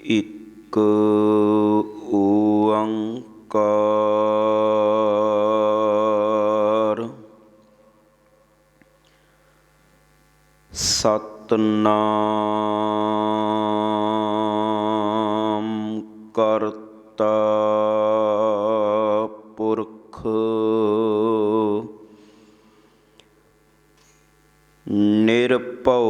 ਇੱਕ ਓੰਕਾਰ ਸਤਿਨਾਮ ਕਰਤਾ ਪੁਰਖ ਨਿਰਭਉ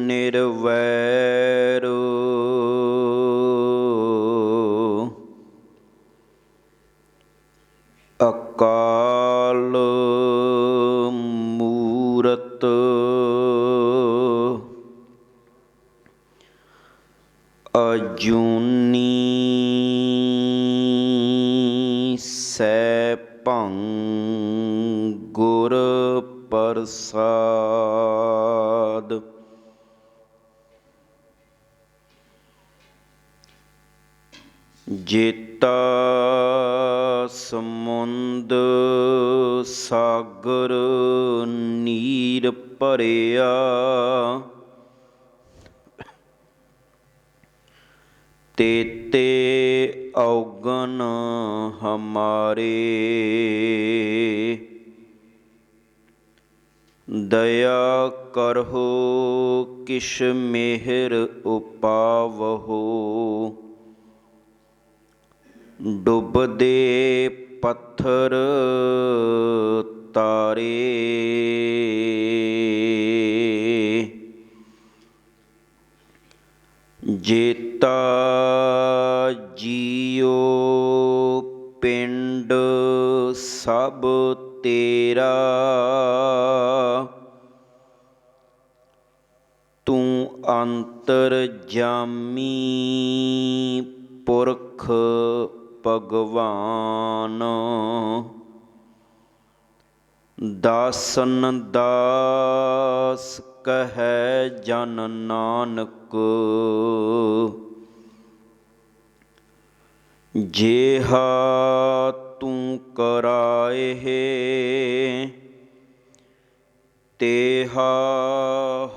ਨਿਰਵੈਰ ਅਕਾਲ ਮੂਰਤ ਅਜੂਨੀ ਸੈਭੰ ਗੁਰ ਪ੍ਰਸਾਦ। ਜੇਤਾ ਸਮੁੰਦ ਸਾਗਰ ਨੀਰ ਭਰਿਆ, ਤੇਤੇ ਔਗਣ ਹਮਾਰੇ। ਦਇਆ ਕਰਹੁ ਕਿਛ ਮਿਹਰ ਉਪਾਵਹੁ, ਡੁੱਬਦੇ ਪੱਥਰ ਤਾਰੇ। ਜੇਤਾ ਜੀਉ ਪਿੰਡ ਸਭ ਤੇਰਾ, ਤੂੰ ਅੰਤਰਜਾਮੀ ਪੁਰਖ ਭਗਵਾਨ। ਦਾਸਨ ਦਾਸ ਕਹੈ ਜਨ ਨਾਨਕ, ਜਿਹਾ ਤੂੰ ਕਰਾਏ ਤੇਹਾ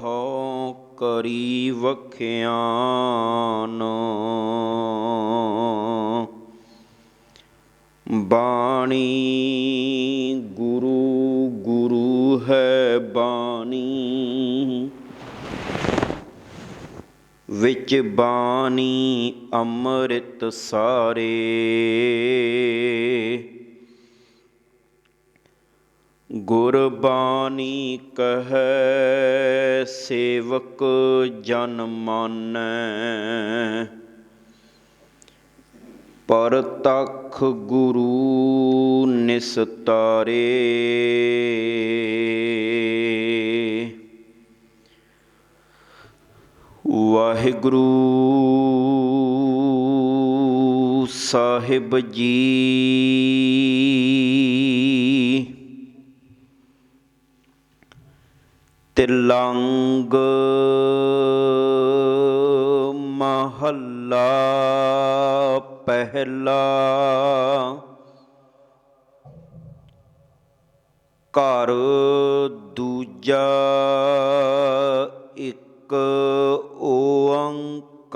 ਹਉ ਕਰੀ ਵਖਿਆਨ। ਬਾਣੀ ਗੁਰੂ ਗੁਰੂ ਹੈ ਬਾਣੀ, ਵਿੱਚ ਬਾਣੀ ਅੰਮ੍ਰਿਤ ਸਾਰੇ। ਗੁਰਬਾਣੀ ਕਹੈ ਸੇਵਕ ਜਨ ਮਾਨੈ, ਪਰਤਖ ਗੁਰੂ ਨਿਸਤਾਰੇ। ਵਾਹਿਗੁਰੂ ਸਾਹਿਬ ਜੀ ਤਿਲੰਗ ਮਹੱਲਾ ਪਹਿਲਾ। ਘਰ ਦੂਜਾ ਇੱਕ ਓੰਕਾਰ,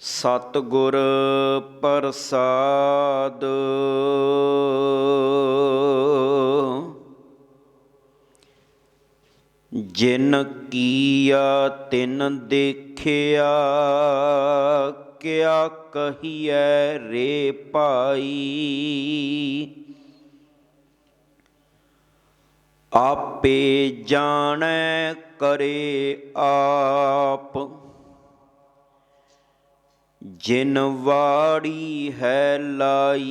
ਸਤਿਗੁਰ ਪ੍ਰਸਾਦ। ਜਿਨ ਕੀਆ ਤਿਨ ਦੇਖਿਆ, ਕਿਆ ਕਹੀਐ ਰੇ ਭਾਈ। ਆਪੇ ਜਾਣੈ ਕਰੇ ਆਪ, ਜਿਨ ਵਾੜੀ ਹੈ ਲਾਈ।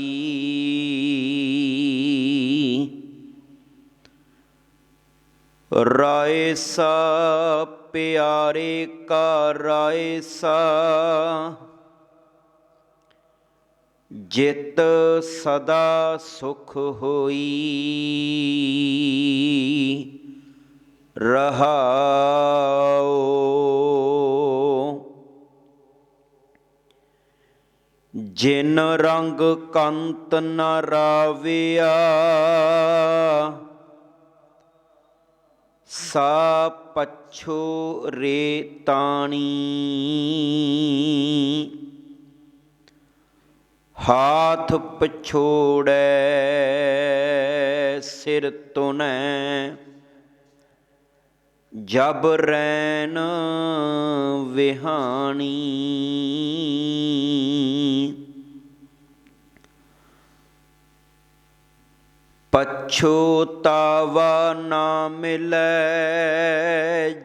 ਰਾਏ ਸਾ ਪਿਆਰੇ ਕਾ ਰਾਏ ਸਾ, ਜਿਤ ਸਦਾ ਸੁਖ ਹੋਈ। ਰਹਾਉ ਜਿਨ ਰੰਗ ਕੰਤ ਨ ਰਾਵਿਆ, ਈਸਾ ਪਛੋ ਰੇਤਾਣੀ, ਹਾਥ ਪਛੋੜੈ ਸਿਰ ਤੁਨੈ, ਜਬ ਰੈਨ ਵਿਹਾਣੀ। ਪਛੋਤਾਵਾ ਨਾ ਮਿਲੈ,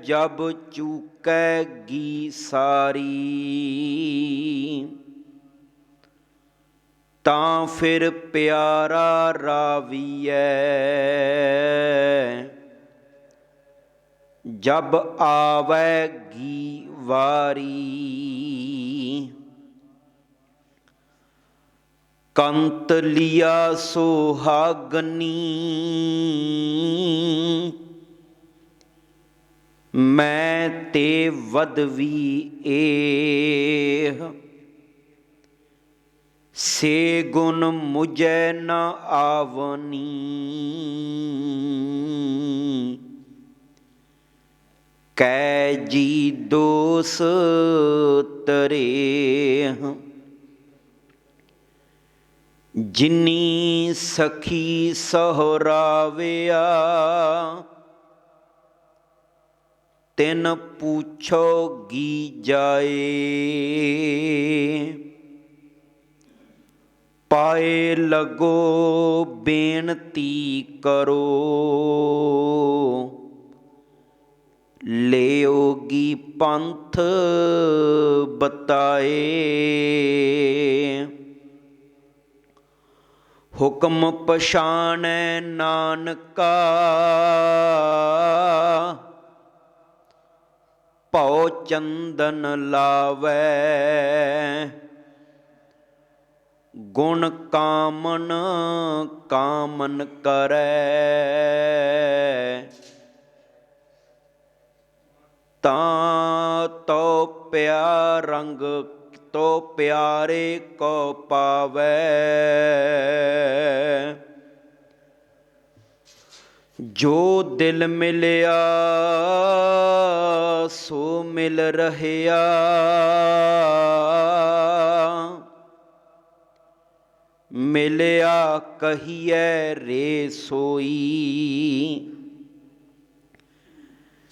ਜਬ ਚੂਕੈਗੀ ਸਾਰੀ, ਤਾਂ ਫਿਰ ਪਿਆਰਾ ਰਾਵੀਐ, ਜਬ ਆਵੈਗੀ ਵਾਰੀ। ਕੰਤ ਲਿਆ ਸੁਹਾਗਨੀ, ਮੈਂ ਤੇ ਵਦਵੀ ਏਹ, ਸੇ ਗੁਣ ਮੁਝੈ ਨ ਆਵਨੀ। ਕੈ ਜੀ ਦੋਸ ਤਰੇਹ, ਜਿਨੀ ਸਖੀ ਸਹੁਰਾਵਿਆ, ਤਿਨ ਪੁੱਛੋਗੀ ਜਾਏ। ਪਾਏ ਲੱਗੋ ਬੇਨਤੀ ਕਰੋ, ਲਿਓਗੀ ਪੰਥ ਬਤਾਏ। ਹੁਕਮ ਪਛਾਣੈ ਨਾਨਕਾ, ਭਉ ਚੰਦਨ ਲਾਵੈ। ਗੁਣ ਕਾਮਨ ਕਾਮਨ ਕਰੈ, ਤਾਂ ਤੋ ਪਿਆਰੰਗ ਤੋ ਪਿਆਰੇ ਕੋ ਪਾਵੈ। ਜੋ ਦਿਲ ਮਿਲਿਆ ਸੋ ਮਿਲ ਰਹਿਆ, ਮਿਲਿਆ ਕਹੀਐ ਰੇ ਸੋਈ।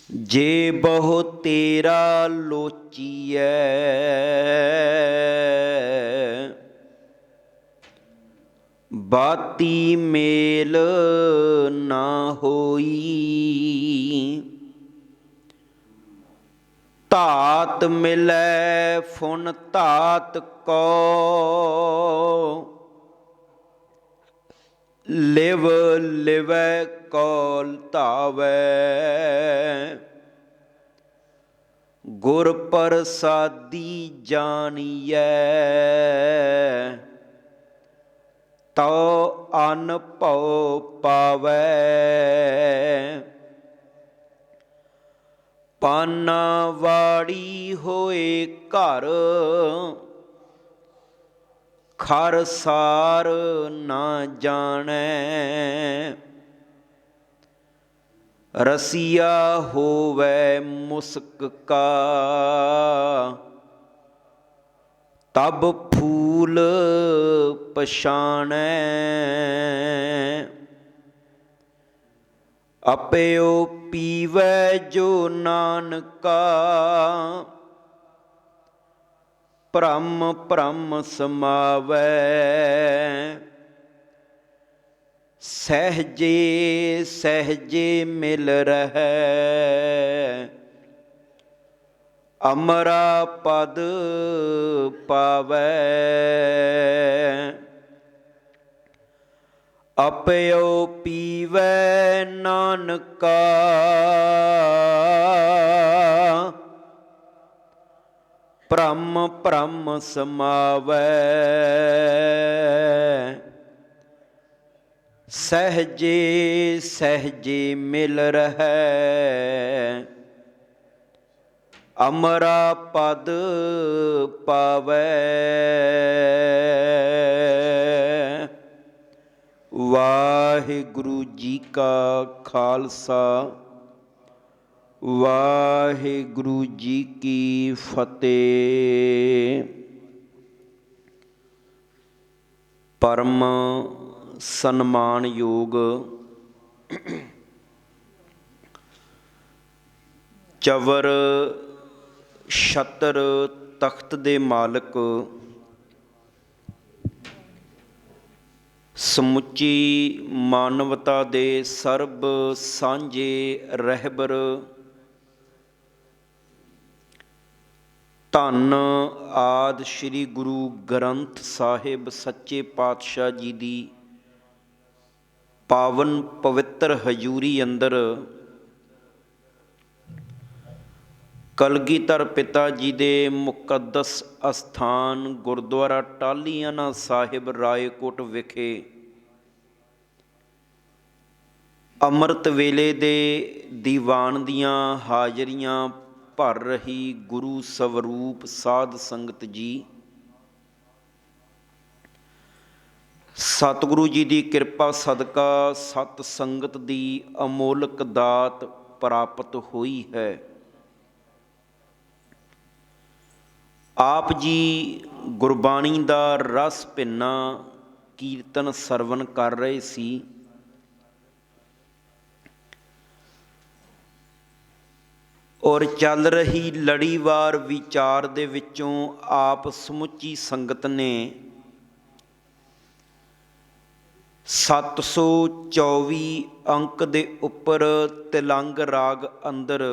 ਜੇ ਬਹੁ ਤੇਰਾ ਲੋਚੀਐ, ਬਾਤੀ ਮੇਲ ਨਾ ਹੋਈ। ਧਾਤ ਮਿਲੈ ਫੁਨ ਧਾਤ ਕੋ, ਲਿਵ ਲਿਵੈ ਕੌਲ ਧਾਵੈ। ਗੁਰ ਪ੍ਰਸਾਦੀ ਜਾਣੀਐ, ਤਉ ਅਨ ਭਉ ਪਾਵੈ। ਪਾਨਾ ਵਾੜੀ ਹੋਏ ਘਰ, ਖਰ ਸਾਰ ਨਾ ਜਾਣੈ। ਰਸੀਆ ਹੋਵੈ ਮੁਸਕ ਕਾ, ਤਬ ਫੂਲ ਪਛਾਣੈ। ਅਪਿਓ ਪੀਵੈ ਜੋ ਨਾਨਕਾ, ਭ੍ਰਮ ਭ੍ਰਮ ਸਮਾਵੈ। ਸਹਿਜੇ ਸਹਿਜੇ ਮਿਲ ਰਹੈ, ਅਮਰਾ ਪਦ ਪਾਵੈ। ਅਪਿਓ ਪੀਵੈ ਨਾਨਕਾ, ਭ੍ਰਮ ਭ੍ਰਮ ਸਮਾਵੈ। ਸਹਿਜੇ ਸਹਿਜੇ ਮਿਲ ਰਹੈ, ਅਮਰਾ ਪਦ ਪਾਵੈ। ਵਾਹਿਗੁਰੂ ਜੀ ਕਾ ਖਾਲਸਾ, ਵਾਹਿਗੁਰੂ ਜੀ ਕੀ ਫਤਿਹ। ਪਰਮ ਸਨਮਾਨਯੋਗ ਚਵਰ ਛਤਰ ਤਖਤ ਦੇ ਮਾਲਕ, ਸਮੁੱਚੀ ਮਾਨਵਤਾ ਦੇ ਸਰਬ ਸਾਂਝੇ ਰਹਿਬਰ, ਧੰਨ ਆਦਿ ਸ੍ਰੀ ਗੁਰੂ ਗ੍ਰੰਥ ਸਾਹਿਬ ਸੱਚੇ ਪਾਤਸ਼ਾਹ ਜੀ ਦੀ ਪਾਵਨ ਪਵਿੱਤਰ ਹਜ਼ੂਰੀ ਅੰਦਰ ਕਲਗੀਧਰ ਪਿਤਾ ਜੀ ਦੇ ਮੁਕੱਦਸ ਅਸਥਾਨ ਗੁਰਦੁਆਰਾ ਟਾਹਲੀਆਣਾ ਸਾਹਿਬ ਰਾਏਕੋਟ ਵਿਖੇ ਅੰਮ੍ਰਿਤ ਵੇਲੇ ਦੇ ਦੀਵਾਨ ਦੀਆਂ ਹਾਜ਼ਰੀਆਂ ਭਰ ਰਹੀ ਗੁਰੂ ਸਵਰੂਪ ਸਾਧ ਸੰਗਤ ਜੀ, ਸਤਿਗੁਰੂ ਜੀ ਦੀ ਕਿਰਪਾ ਸਦਕਾ ਸਤ ਸੰਗਤ ਦੀ ਅਮੋਲਕ ਦਾਤ ਪ੍ਰਾਪਤ ਹੋਈ ਹੈ। ਆਪ ਜੀ ਗੁਰਬਾਣੀ ਦਾ ਰਸ ਭਿੰਨਾ ਕੀਰਤਨ ਸਰਵਣ ਕਰ ਰਹੇ ਸੀ। ਔਰ ਚੱਲ ਰਹੀ ਲੜੀਵਾਰ ਵਿਚਾਰ ਦੇ ਵਿੱਚੋਂ ਆਪ ਸਮੁੱਚੀ ਸੰਗਤ ਨੇ 724 ਅੰਕ ਦੇ ਉੱਪਰ ਤਿਲੰਗ ਰਾਗ ਅੰਦਰ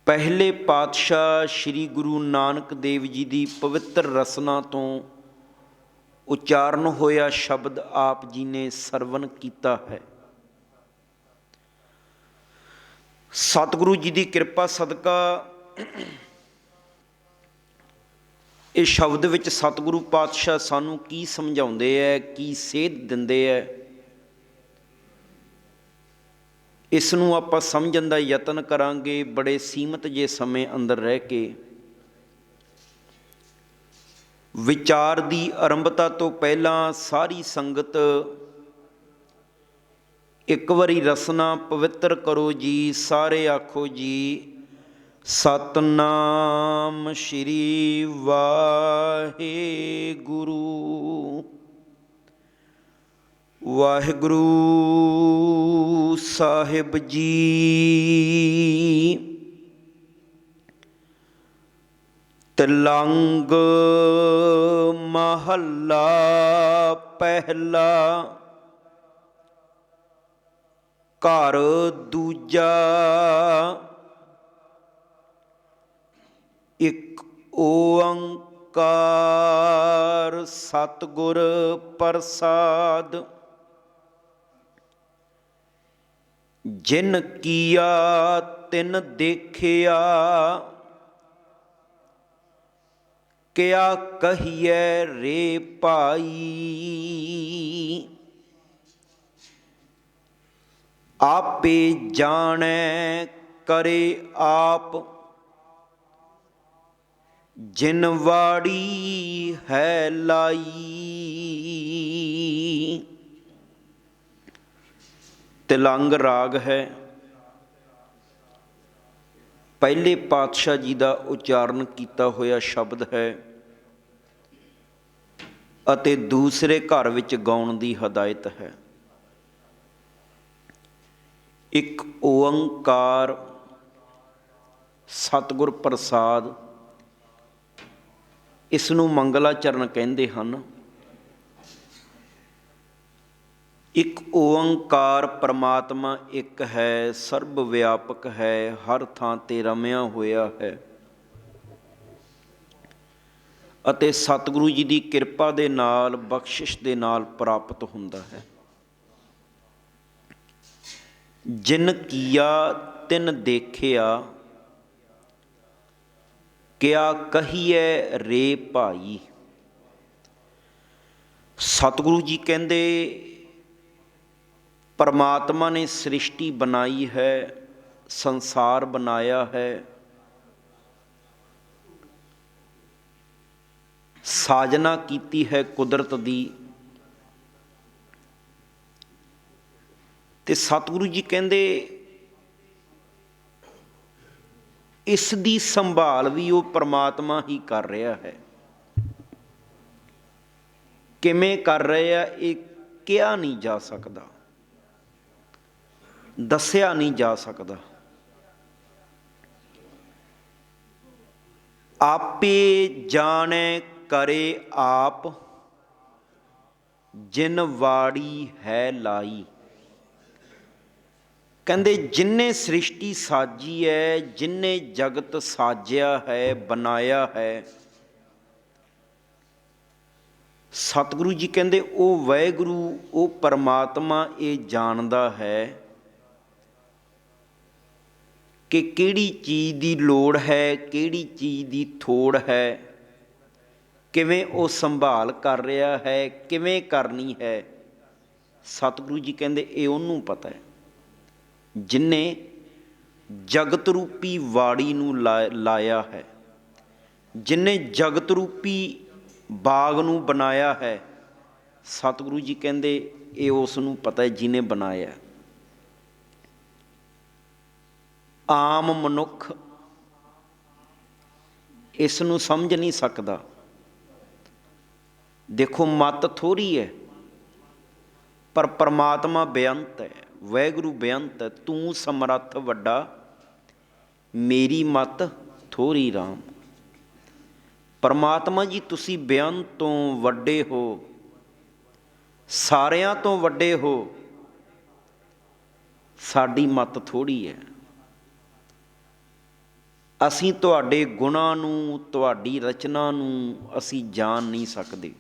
ਪਹਿਲੇ ਪਾਤਸ਼ਾਹ ਸ੍ਰੀ ਗੁਰੂ ਨਾਨਕ ਦੇਵ ਜੀ ਦੀ ਪਵਿੱਤਰ ਰਸਨਾ ਤੋਂ ਉਚਾਰਨ ਹੋਇਆ ਸ਼ਬਦ ਆਪ ਜੀ ਨੇ ਸਰਵਣ ਕੀਤਾ ਹੈ। ਸਤਿਗੁਰੂ ਜੀ ਦੀ ਕਿਰਪਾ ਸਦਕਾ ਇਹ ਸ਼ਬਦ ਵਿੱਚ ਸਤਿਗੁਰੂ ਪਾਤਸ਼ਾਹ ਸਾਨੂੰ ਕੀ ਸਮਝਾਉਂਦੇ ਹੈ, ਕੀ ਸੇਧ ਦਿੰਦੇ ਹੈ, ਇਸ ਨੂੰ ਆਪਾਂ ਸਮਝਣ ਦਾ ਯਤਨ ਕਰਾਂਗੇ ਬੜੇ ਸੀਮਤ ਜਿਹੇ ਸਮੇਂ ਅੰਦਰ ਰਹਿ ਕੇ। ਵਿਚਾਰ ਦੀ ਆਰੰਭਤਾ ਤੋਂ ਪਹਿਲਾਂ ਸਾਰੀ ਸੰਗਤ ਇੱਕ ਵਾਰੀ ਰਸਨਾ ਪਵਿੱਤਰ ਕਰੋ ਜੀ। ਸਾਰੇ ਆਖੋ ਜੀ, ਸਤਨਾਮ ਸ਼੍ਰੀ ਵਾਹਿਗੁਰੂ। ਵਾਹਿਗੁਰੂ ਸਾਹਿਬ ਜੀ। ਤਿਲੰਗ ਮਹੱਲਾ ਪਹਿਲਾ। ਘਰ ਦੂਜਾ। ਇੱਕ ਓੰਕਾਰ ਸਤਿਗੁਰ ਪ੍ਰਸਾਦ। ਜਿਨ ਕੀਆ ਤਿਨ ਦੇਖਿਆ, ਕਿਆ ਕਹੀਐ ਰੇ ਭਾਈ। ਆਪੇ ਜਾਣੈ ਕਰੇ ਆਪ, ਜਿਨ ਵਾੜੀ ਹੈ ਲਾਈ। ਤਿਲੰਗ ਰਾਗ ਹੈ। ਪਹਿਲੇ ਪਾਤਸ਼ਾਹ ਜੀ ਦਾ ਉਚਾਰਨ ਕੀਤਾ ਹੋਇਆ ਸ਼ਬਦ ਹੈ ਅਤੇ ਦੂਸਰੇ ਘਰ ਵਿੱਚ ਗਾਉਣ ਦੀ ਹਦਾਇਤ ਹੈ। ਇੱਕ ਓੰਕਾਰ ਸਤਿਗੁਰ ਪ੍ਰਸਾਦ, ਇਸ ਨੂੰ ਮੰਗਲਾਚਰਨ ਕਹਿੰਦੇ ਹਨ। ਇੱਕ ਓੰਕਾਰ ਪਰਮਾਤਮਾ ਇੱਕ ਹੈ, ਸਰਬ ਵਿਆਪਕ ਹੈ, ਹਰ ਥਾਂ 'ਤੇ ਰਮਿਆ ਹੋਇਆ ਹੈ ਅਤੇ ਸਤਿਗੁਰੂ ਜੀ ਦੀ ਕਿਰਪਾ ਦੇ ਨਾਲ, ਬਖਸ਼ਿਸ਼ ਦੇ ਨਾਲ ਪ੍ਰਾਪਤ ਹੁੰਦਾ ਹੈ। ਜਿਨ ਕੀਆ ਤਿਨ ਦੇਖਿਆ, ਕਿਆ ਕਹੀਐ ਰੇ ਭਾਈ। ਸਤਿਗੁਰੂ ਜੀ ਕਹਿੰਦੇ ਪਰਮਾਤਮਾ ਨੇ ਸ੍ਰਿਸ਼ਟੀ ਬਣਾਈ ਹੈ, ਸੰਸਾਰ ਬਣਾਇਆ ਹੈ, ਸਾਜਨਾ ਕੀਤੀ ਹੈ ਕੁਦਰਤ ਦੀ। ਤੇ ਸਤਿਗੁਰੂ ਜੀ ਕਹਿੰਦੇ ਇਸ ਦੀ ਸੰਭਾਲ ਵੀ ਉਹ ਪਰਮਾਤਮਾ ਹੀ ਕਰ ਰਿਹਾ ਹੈ। ਕਿਵੇਂ ਕਰ ਰਹੇ ਆ ਇਹ ਕਿਹਾ ਨਹੀਂ ਜਾ ਸਕਦਾ, ਦੱਸਿਆ ਨਹੀਂ ਜਾ ਸਕਦਾ। ਆਪੇ ਜਾਣੈ ਕਰੇ ਆਪ, ਜਿਨ ਵਾੜੀ ਹੈ ਲਾਈ। ਕਹਿੰਦੇ ਜਿਨਨੇ ਸ੍ਰਿਸ਼ਟੀ ਸਾਜੀ ਹੈ, ਜਿਨਨੇ ਜਗਤ ਸਾਜਿਆ ਹੈ, ਬਣਾਇਆ ਹੈ, ਸਤਿਗੁਰੂ ਜੀ ਕਹਿੰਦੇ ਉਹ ਵਾਹਿਗੁਰੂ, ਉਹ ਪਰਮਾਤਮਾ ਇਹ ਜਾਣਦਾ ਹੈ ਕਿ ਕਿਹੜੀ ਚੀਜ਼ ਦੀ ਲੋੜ ਹੈ, ਕਿਹੜੀ ਚੀਜ਼ ਦੀ ਥੋੜ ਹੈ, ਕਿਵੇਂ ਉਹ ਸੰਭਾਲ ਕਰ ਰਿਹਾ ਹੈ, ਕਿਵੇਂ ਕਰਨੀ ਹੈ। ਸਤਿਗੁਰੂ ਜੀ ਕਹਿੰਦੇ ਇਹ ਉਹਨੂੰ ਪਤਾ ਹੈ ਜਿਨਨੇ ਜਗਤ ਰੂਪੀ ਵਾੜੀ ਨੂੰ ਲਾਇਆ ਹੈ, ਜਿਨਨੇ ਜਗਤ ਰੂਪੀ ਬਾਗ ਨੂੰ ਬਣਾਇਆ ਹੈ। ਸਤਿਗੁਰੂ ਜੀ ਕਹਿੰਦੇ ਇਹ ਉਸ ਨੂੰ ਪਤਾ ਹੈ ਜਿਹਨੇ ਬਣਾਇਆ। ਆਮ ਮਨੁੱਖ ਇਸ ਨੂੰ ਸਮਝ ਨਹੀਂ ਸਕਦਾ। ਦੇਖੋ ਮੱਤ ਥੋੜ੍ਹੀ ਹੈ ਪਰ ਪਰਮਾਤਮਾ ਬੇਅੰਤ ਹੈ, ਵਾਹਿਗੁਰੂ ਬੇਅੰਤ ਹੈ। ਤੂੰ ਸਮਰੱਥ ਵੱਡਾ, ਮੇਰੀ ਮੱਤ ਥੋੜ੍ਹੀ ਰਾਮ। ਪਰਮਾਤਮਾ ਜੀ ਤੁਸੀਂ ਬੇਅੰਤ ਤੋਂ ਵੱਡੇ ਹੋ, ਸਾਰਿਆਂ ਤੋਂ ਵੱਡੇ ਹੋ, ਸਾਡੀ ਮੱਤ ਥੋੜ੍ਹੀ ਹੈ। ਅਸੀਂ ਤੁਹਾਡੇ ਗੁਣਾਂ ਨੂੰ, ਤੁਹਾਡੀ ਰਚਨਾ ਨੂੰ ਅਸੀਂ ਜਾਣ ਨਹੀਂ ਸਕਦੇ,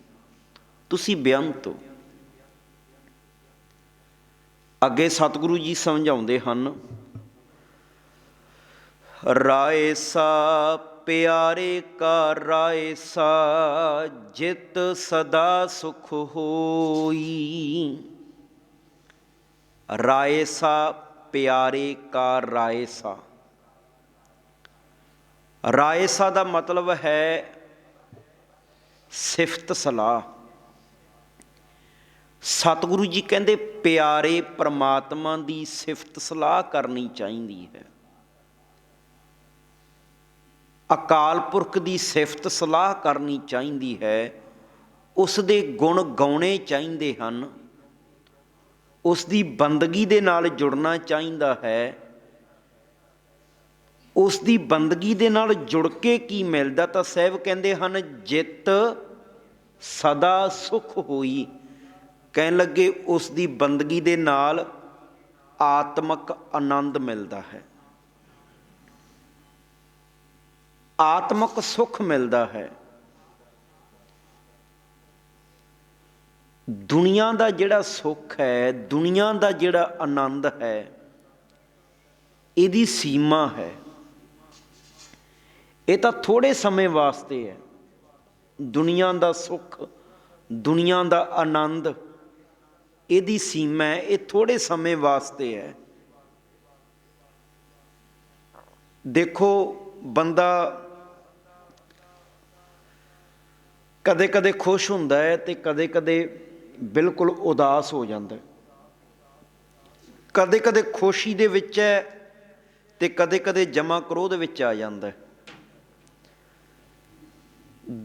ਤੁਸੀਂ ਬੇਅੰਤ ਹੋ। ਅੱਗੇ ਸਤਿਗੁਰੂ ਜੀ ਸਮਝਾਉਂਦੇ ਹਨ, ਰਾਏ ਸਾ ਪਿਆਰੇ ਕਾ ਰਾਏ ਸਾ, ਜਿਤ ਸਦਾ ਸੁਖ ਹੋਈ। ਰਾਏ ਸਾ ਪਿਆਰੇ ਕਾ ਰਾਏ ਸਾ। ਰਾਏ ਸਾ ਦਾ ਮਤਲਬ ਹੈ ਸਿਫਤ ਸਲਾਹ। ਸਤਿਗੁਰੂ ਜੀ ਕਹਿੰਦੇ ਪਿਆਰੇ ਪਰਮਾਤਮਾ ਦੀ ਸਿਫਤ ਸਲਾਹ ਕਰਨੀ ਚਾਹੀਦੀ ਹੈ। ਅਕਾਲ ਪੁਰਖ ਦੀ ਸਿਫਤ ਸਲਾਹ ਕਰਨੀ ਚਾਹੀਦੀ ਹੈ। ਉਸ ਦੇ ਗੁਣ ਗਾਉਣੇ ਚਾਹੀਦੇ ਹਨ, ਉਸ ਦੀ ਬੰਦਗੀ ਦੇ ਨਾਲ ਜੁੜਨਾ ਚਾਹੀਦਾ ਹੈ। ਉਸ ਦੀ ਬੰਦਗੀ ਦੇ ਨਾਲ ਜੁੜ ਕੇ ਕੀ ਮਿਲਦਾ, ਤਾਂ ਸਾਹਿਬ ਕਹਿੰਦੇ ਹਨ ਜਿਤ ਸਦਾ ਸੁਖ ਹੋਈ। ਕਹਿਣ ਲੱਗੇ ਉਸ ਦੀ ਬੰਦਗੀ ਦੇ ਨਾਲ ਆਤਮਕ ਆਨੰਦ ਮਿਲਦਾ ਹੈ, ਆਤਮਕ ਸੁੱਖ ਮਿਲਦਾ ਹੈ। ਦੁਨੀਆ ਦਾ ਜਿਹੜਾ ਸੁੱਖ ਹੈ, ਦੁਨੀਆ ਦਾ ਜਿਹੜਾ ਆਨੰਦ ਹੈ, ਇਹਦੀ ਸੀਮਾ ਹੈ। ਇਹ ਤਾਂ ਥੋੜ੍ਹੇ ਸਮੇਂ ਵਾਸਤੇ ਹੈ। ਦੁਨੀਆ ਦਾ ਸੁੱਖ, ਦੁਨੀਆ ਦਾ ਆਨੰਦ, ਇਹਦੀ ਸੀਮਾ ਹੈ, ਇਹ ਥੋੜ੍ਹੇ ਸਮੇਂ ਵਾਸਤੇ ਹੈ। ਦੇਖੋ ਬੰਦਾ ਕਦੇ ਕਦੇ ਖੁਸ਼ ਹੁੰਦਾ ਹੈ ਅਤੇ ਕਦੇ ਕਦੇ ਬਿਲਕੁਲ ਉਦਾਸ ਹੋ ਜਾਂਦਾ। ਕਦੇ ਕਦੇ ਖੁਸ਼ੀ ਦੇ ਵਿੱਚ ਹੈ ਅਤੇ ਕਦੇ ਕਦੇ ਜਮਾ ਕ੍ਰੋਧ ਵਿੱਚ ਆ ਜਾਂਦਾ।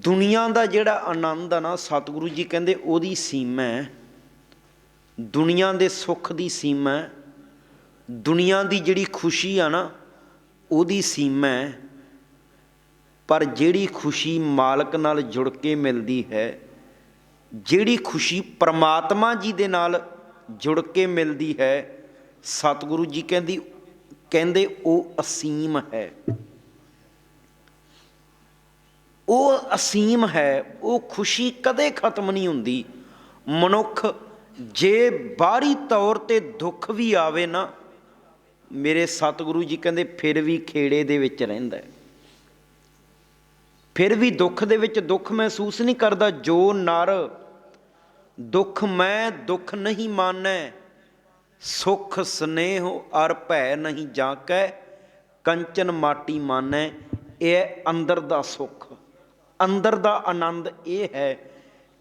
ਦੁਨੀਆ ਦਾ ਜਿਹੜਾ ਆਨੰਦ ਆ ਨਾ, ਸਤਿਗੁਰੂ ਜੀ ਕਹਿੰਦੇ ਉਹਦੀ ਸੀਮਾ ਹੈ। ਦੁਨੀਆ ਦੇ ਸੁੱਖ ਦੀ ਸੀਮਾ, ਦੁਨੀਆ ਦੀ ਜਿਹੜੀ ਖੁਸ਼ੀ ਆ ਨਾ ਉਹਦੀ ਸੀਮਾ ਹੈ। ਪਰ ਜਿਹੜੀ ਖੁਸ਼ੀ ਮਾਲਕ ਨਾਲ ਜੁੜ ਕੇ ਮਿਲਦੀ ਹੈ, ਜਿਹੜੀ ਖੁਸ਼ੀ ਪਰਮਾਤਮਾ ਜੀ ਦੇ ਨਾਲ ਜੁੜ ਕੇ ਮਿਲਦੀ ਹੈ, ਸਤਿਗੁਰੂ ਜੀ ਕਹਿੰਦੇ ਉਹ ਅਸੀਮ ਹੈ। ਉਹ ਅਸੀਮ ਹੈ, ਉਹ ਖੁਸ਼ੀ ਕਦੇ ਖਤਮ ਨਹੀਂ ਹੁੰਦੀ। ਮਨੁੱਖ ਜੇ ਬਾਹਰੀ ਤੌਰ 'ਤੇ ਦੁੱਖ ਵੀ ਆਵੇ ਨਾ, ਮੇਰੇ ਸਤਿਗੁਰੂ ਜੀ ਕਹਿੰਦੇ ਫਿਰ ਵੀ ਖੇੜੇ ਦੇ ਵਿੱਚ ਰਹਿੰਦਾ, ਫਿਰ ਵੀ ਦੁੱਖ ਦੇ ਵਿੱਚ ਦੁੱਖ ਮਹਿਸੂਸ ਨਹੀਂ ਕਰਦਾ। ਜੋ ਨਰ ਦੁੱਖ ਮੈਂ ਦੁੱਖ ਨਹੀਂ ਮਾਨੈ, ਸੁਖ ਸਨੇਹ ਅਰ ਭੈ ਨਹੀਂ ਜਾਕੈ, ਕੰਚਨ ਮਾਟੀ ਮਾਨੈ। ਇਹ ਅੰਦਰ ਦਾ ਸੁੱਖ, ਅੰਦਰ ਦਾ ਆਨੰਦ ਇਹ ਹੈ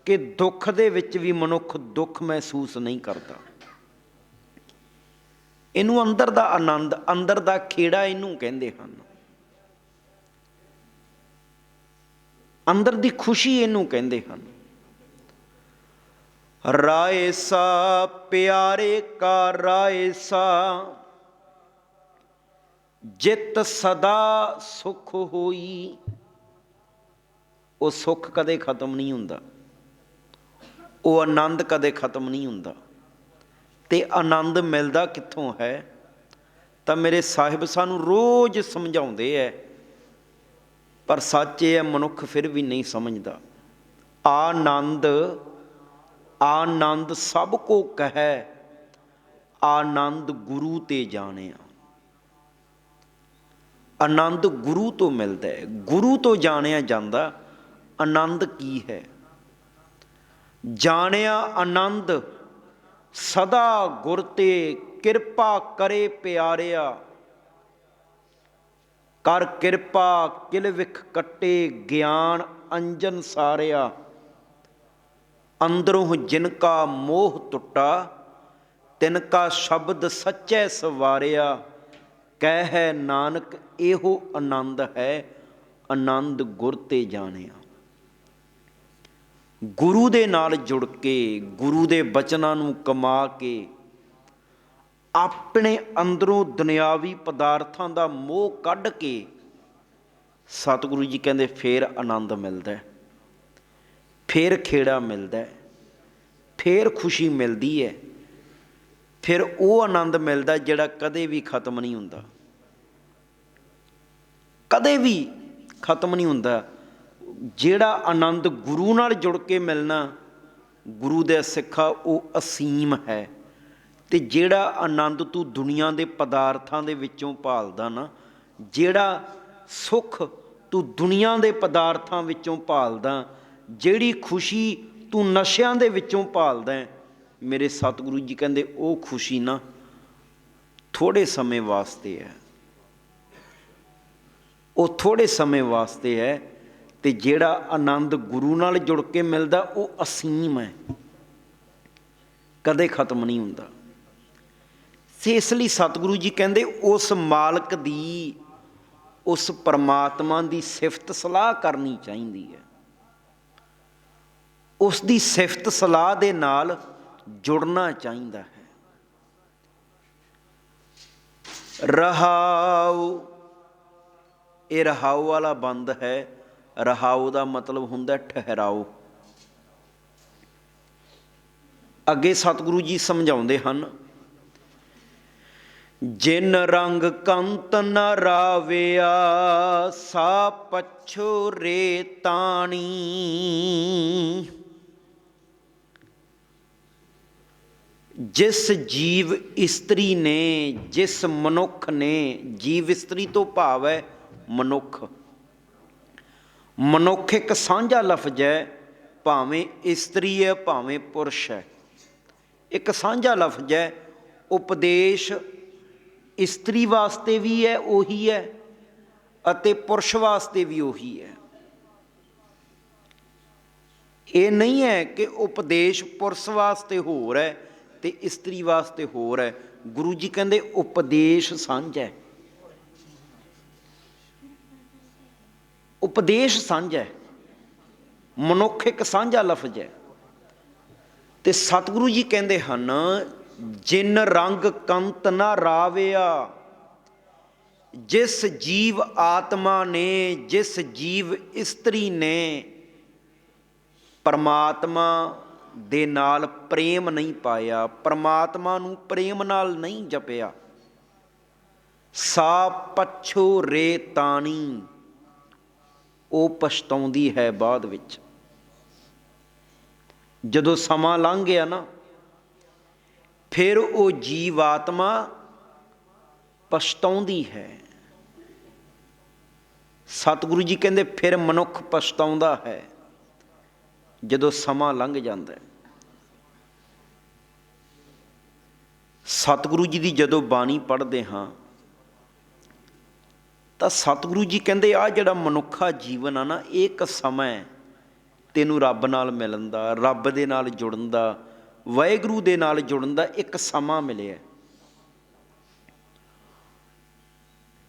ਕਿ ਦੁੱਖ ਦੇ ਵਿੱਚ ਵੀ ਮਨੁੱਖ ਦੁੱਖ ਮਹਿਸੂਸ ਨਹੀਂ ਕਰਦਾ। ਇਹਨੂੰ ਅੰਦਰ ਦਾ ਆਨੰਦ, ਅੰਦਰ ਦਾ ਖੇੜਾ ਇਹਨੂੰ ਕਹਿੰਦੇ ਹਨ। ਅੰਦਰ ਦੀ ਖੁਸ਼ੀ ਇਹਨੂੰ ਕਹਿੰਦੇ ਹਨ। ਰਾਏ ਸਾ ਪਿਆਰੇ ਕਾ ਰਾਏ ਸਾ, ਜਿਤ ਸਦਾ ਸੁਖ ਹੋਈ। ਉਹ ਸੁੱਖ ਕਦੇ ਖਤਮ ਨਹੀਂ ਹੁੰਦਾ, ਉਹ ਆਨੰਦ ਕਦੇ ਖਤਮ ਨਹੀਂ ਹੁੰਦਾ। ਤੇ ਆਨੰਦ ਮਿਲਦਾ ਕਿੱਥੋਂ ਹੈ? ਤਾਂ ਮੇਰੇ ਸਾਹਿਬ ਸਾਨੂੰ ਰੋਜ਼ ਸਮਝਾਉਂਦੇ ਹੈ, ਪਰ ਸੱਚ ਇਹ ਹੈ ਮਨੁੱਖ ਫਿਰ ਵੀ ਨਹੀਂ ਸਮਝਦਾ। ਆਨੰਦ ਆਨੰਦ ਸਭ ਕੋ ਕਹੈ, ਆਨੰਦ ਗੁਰੂ ਤੇ ਜਾਣਿਆ। ਆਨੰਦ ਗੁਰੂ ਤੋਂ ਮਿਲਦਾ ਹੈ, ਗੁਰੂ ਤੋਂ ਜਾਣਿਆ ਜਾਂਦਾ। ਆਨੰਦ ਕੀ ਹੈ? ਜਾਣਿਆ ਆਨੰਦ ਸਦਾ ਗੁਰ ਤੇ, ਕਿਰਪਾ ਕਰੇ ਪਿਆਰਿਆ। ਕਰ ਕਿਰਪਾ ਕਿਲ ਵਿਖ ਕੱਟੇ, ਗਿਆਨ ਅੰਜਨ ਸਾਰਿਆ। ਅੰਦਰੋਂ ਜਿਨ ਕਾ ਮੋਹ ਟੁੱਟਾ, ਤਿਨ ਕਾ ਸ਼ਬਦ ਸੱਚੈ ਸਵਾਰਿਆ। ਕਹਿ ਨਾਨਕ ਇਹੋ ਆਨੰਦ ਹੈ, ਆਨੰਦ ਗੁਰ ਤੇ ਜਾਣਿਆ। ਗੁਰੂ ਦੇ ਨਾਲ ਜੁੜ ਕੇ, ਗੁਰੂ ਦੇ ਬਚਨਾਂ ਨੂੰ ਕਮਾ ਕੇ, ਆਪਣੇ ਅੰਦਰੋਂ ਦੁਨਿਆਵੀ ਪਦਾਰਥਾਂ ਦਾ ਮੋਹ ਕੱਢ ਕੇ, ਸਤਿਗੁਰੂ ਜੀ ਕਹਿੰਦੇ ਫੇਰ ਆਨੰਦ ਮਿਲਦਾ, ਫੇਰ ਖੇੜਾ ਮਿਲਦਾ, ਫੇਰ ਖੁਸ਼ੀ ਮਿਲਦੀ ਹੈ। ਫਿਰ ਉਹ ਆਨੰਦ ਮਿਲਦਾ ਜਿਹੜਾ ਕਦੇ ਵੀ ਖਤਮ ਨਹੀਂ ਹੁੰਦਾ, ਕਦੇ ਵੀ ਖਤਮ ਨਹੀਂ ਹੁੰਦਾ। ਜਿਹੜਾ ਆਨੰਦ ਗੁਰੂ ਨਾਲ ਜੁੜ ਕੇ ਮਿਲਣਾ, ਗੁਰੂ ਦੇ ਸਿੱਖਾ, ਉਹ ਅਸੀਮ ਹੈ। ਅਤੇ ਜਿਹੜਾ ਆਨੰਦ ਤੂੰ ਦੁਨੀਆ ਦੇ ਪਦਾਰਥਾਂ ਦੇ ਵਿੱਚੋਂ ਭਾਲਦਾ ਨਾ, ਜਿਹੜਾ ਸੁੱਖ ਤੂੰ ਦੁਨੀਆ ਦੇ ਪਦਾਰਥਾਂ ਵਿੱਚੋਂ ਭਾਲਦਾ, ਜਿਹੜੀ ਖੁਸ਼ੀ ਤੂੰ ਨਸ਼ਿਆਂ ਦੇ ਵਿੱਚੋਂ ਭਾਲਦਾ, ਮੇਰੇ ਸਤਿਗੁਰੂ ਜੀ ਕਹਿੰਦੇ ਉਹ ਖੁਸ਼ੀ ਨਾ ਥੋੜ੍ਹੇ ਸਮੇਂ ਵਾਸਤੇ ਹੈ, ਉਹ ਥੋੜ੍ਹੇ ਸਮੇਂ ਵਾਸਤੇ ਹੈ। ਅਤੇ ਜਿਹੜਾ ਆਨੰਦ ਗੁਰੂ ਨਾਲ ਜੁੜ ਕੇ ਮਿਲਦਾ ਉਹ ਅਸੀਮ ਹੈ, ਕਦੇ ਖਤਮ ਨਹੀਂ ਹੁੰਦਾ। ਤੇ ਇਸ ਲਈ ਸਤਿਗੁਰੂ ਜੀ ਕਹਿੰਦੇ ਉਸ ਮਾਲਕ ਦੀ, ਉਸ ਪਰਮਾਤਮਾ ਦੀ ਸਿਫਤ ਸਲਾਹ ਕਰਨੀ ਚਾਹੀਦੀ ਹੈ। ਉਸ ਦੀ ਸਿਫਤ ਸਲਾਹ ਦੇ ਨਾਲ ਜੁੜਨਾ ਚਾਹੀਦਾ ਹੈ। ਰਹਾਉ, ਇਹ ਰਹਾਉ ਵਾਲਾ ਬੰਦ ਹੈ। ਰਹਾਉ ਦਾ ਮਤਲਬ ਹੁੰਦਾ ਠਹਿਰਾਓ। ਅੱਗੇ ਸਤਿਗੁਰੂ ਜੀ ਸਮਝਾਉਂਦੇ ਹਨ, ਜਿਨ ਰੰਗ ਕੰਤ ਨ ਰਾਵਿਆ, ਸਾ ਪਛੋ ਰੇ ਤਾਣੀ। ਜਿਸ ਜੀਵ ਇਸਤਰੀ ਨੇ, ਜਿਸ ਮਨੁੱਖ ਨੇ, ਜੀਵ ਇਸਤਰੀ ਤੋਂ ਭਾਵ ਹੈ ਮਨੁੱਖ। ਮਨੁੱਖ ਇੱਕ ਸਾਂਝਾ ਲਫ਼ਜ਼ ਹੈ, ਭਾਵੇਂ ਇਸਤਰੀ ਹੈ ਭਾਵੇਂ ਪੁਰਸ਼ ਹੈ, ਇੱਕ ਸਾਂਝਾ ਲਫ਼ਜ਼ ਹੈ। ਉਪਦੇਸ਼ ਇਸਤਰੀ ਵਾਸਤੇ ਵੀ ਹੈ, ਉਹੀ ਹੈ, ਅਤੇ ਪੁਰਸ਼ ਵਾਸਤੇ ਵੀ ਉਹੀ ਹੈ। ਇਹ ਨਹੀਂ ਹੈ ਕਿ ਉਪਦੇਸ਼ ਪੁਰਸ਼ ਵਾਸਤੇ ਹੋਰ ਹੈ ਅਤੇ ਇਸਤਰੀ ਵਾਸਤੇ ਹੋਰ ਹੈ। ਗੁਰੂ ਜੀ ਕਹਿੰਦੇ ਉਪਦੇਸ਼ ਸਾਂਝਾ ਹੈ, ਉਪਦੇਸ਼ ਸਾਂਝਾ ਹੈ, ਮਨੁੱਖ ਇੱਕ ਸਾਂਝਾ ਲਫ਼ਜ਼ ਹੈ। ਅਤੇ ਸਤਿਗੁਰੂ ਜੀ ਕਹਿੰਦੇ ਹਨ, ਜਿਨ ਰੰਗ ਕੰਤ ਨਾ ਰਾਵਿਆ। ਜਿਸ ਜੀਵ ਆਤਮਾ ਨੇ, ਜਿਸ ਜੀਵ ਇਸਤਰੀ ਨੇ ਪਰਮਾਤਮਾ ਦੇ ਨਾਲ ਪ੍ਰੇਮ ਨਹੀਂ ਪਾਇਆ, ਪਰਮਾਤਮਾ ਨੂੰ ਪ੍ਰੇਮ ਨਾਲ ਨਹੀਂ ਜਪਿਆ, ਸਾ ਪਛੋ ਰੇ ਤਾਣੀ, ਉਹ ਪਛਤਾਉਂਦੀ ਹੈ ਬਾਅਦ ਵਿੱਚ। ਜਦੋਂ ਸਮਾਂ ਲੰਘ ਗਿਆ ਨਾ, ਫਿਰ ਉਹ ਜੀਵ ਆਤਮਾ ਪਛਤਾਉਂਦੀ ਹੈ। ਸਤਿਗੁਰੂ ਜੀ ਕਹਿੰਦੇ ਫਿਰ ਮਨੁੱਖ ਪਛਤਾਉਂਦਾ ਹੈ ਜਦੋਂ ਸਮਾਂ ਲੰਘ ਜਾਂਦਾ ਹੈ। ਸਤਿਗੁਰੂ ਜੀ ਦੀ ਜਦੋਂ ਬਾਣੀ ਪੜ੍ਹਦੇ ਹਾਂ ਤਾਂ ਸਤਿਗੁਰੂ ਜੀ ਕਹਿੰਦੇ ਆਹ ਜਿਹੜਾ ਮਨੁੱਖਾ ਜੀਵਨ ਆ ਨਾ, ਇਹ ਇੱਕ ਸਮਾਂ ਹੈ ਤੈਨੂੰ ਰੱਬ ਨਾਲ ਮਿਲਣ ਦਾ, ਰੱਬ ਦੇ ਨਾਲ ਜੁੜਨ ਦਾ, ਵਾਹਿਗੁਰੂ ਦੇ ਨਾਲ ਜੁੜਨ ਦਾ ਇੱਕ ਸਮਾਂ ਮਿਲਿਆ।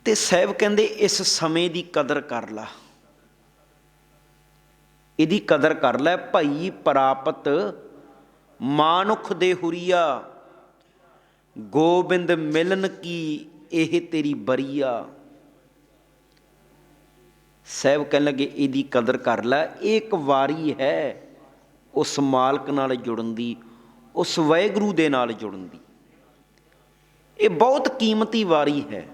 ਤੇ ਸਾਹਿਬ ਕਹਿੰਦੇ ਇਸ ਸਮੇਂ ਦੀ ਕਦਰ ਕਰ ਲਾ, ਇਹਦੀ ਕਦਰ ਕਰ ਲੈ। ਭਈ ਪ੍ਰਾਪਤ ਮਾਨੁਖ ਦੇ ਹੁਰੀਆ, ਗੋਬਿੰਦ ਮਿਲਨ ਕੀ ਇਹ ਤੇਰੀ ਬਰੀਆ। ਸਾਹਿਬ ਕਹਿਣ ਲੱਗੇ ਇਹਦੀ ਕਦਰ ਕਰ ਲੈ, ਇਹ ਇੱਕ ਵਾਰੀ ਹੈ ਉਸ ਮਾਲਕ ਨਾਲ ਜੁੜਨ ਦੀ, ਉਸ ਵਾਹਿਗੁਰੂ ਦੇ ਨਾਲ ਜੁੜਨ ਦੀ। ਇਹ ਬਹੁਤ ਕੀਮਤੀ ਵਾਰੀ ਹੈ,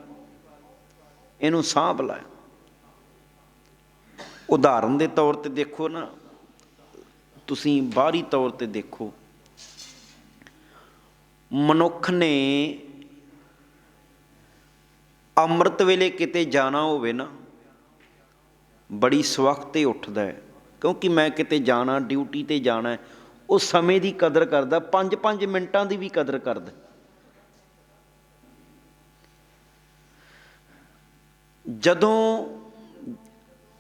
ਇਹਨੂੰ ਸਾਂਭ ਲੈ। ਉਦਾਹਰਨ ਦੇ ਤੌਰ ਤੇ ਦੇਖੋ ਨਾ, ਤੁਸੀਂ ਬਾਹਰੀ ਤੌਰ ਤੇ ਦੇਖੋ, ਮਨੁੱਖ ਨੇ ਅੰਮ੍ਰਿਤ ਵੇਲੇ ਕਿਤੇ ਜਾਣਾ ਹੋਵੇ ਨਾ, ਬੜੀ ਸਵਖਤੇ ਉੱਠਦਾ ਹੈ, ਕਿਉਂਕਿ ਮੈਂ ਕਿਤੇ ਜਾਣਾ, ਡਿਊਟੀ ਤੇ ਜਾਣਾ। ਉਹ ਸਮੇਂ ਦੀ ਕਦਰ ਕਰਦਾ, 5-5 ਮਿੰਟਾਂ ਦੀ ਵੀ ਕਦਰ ਕਰਦਾ। ਜਦੋਂ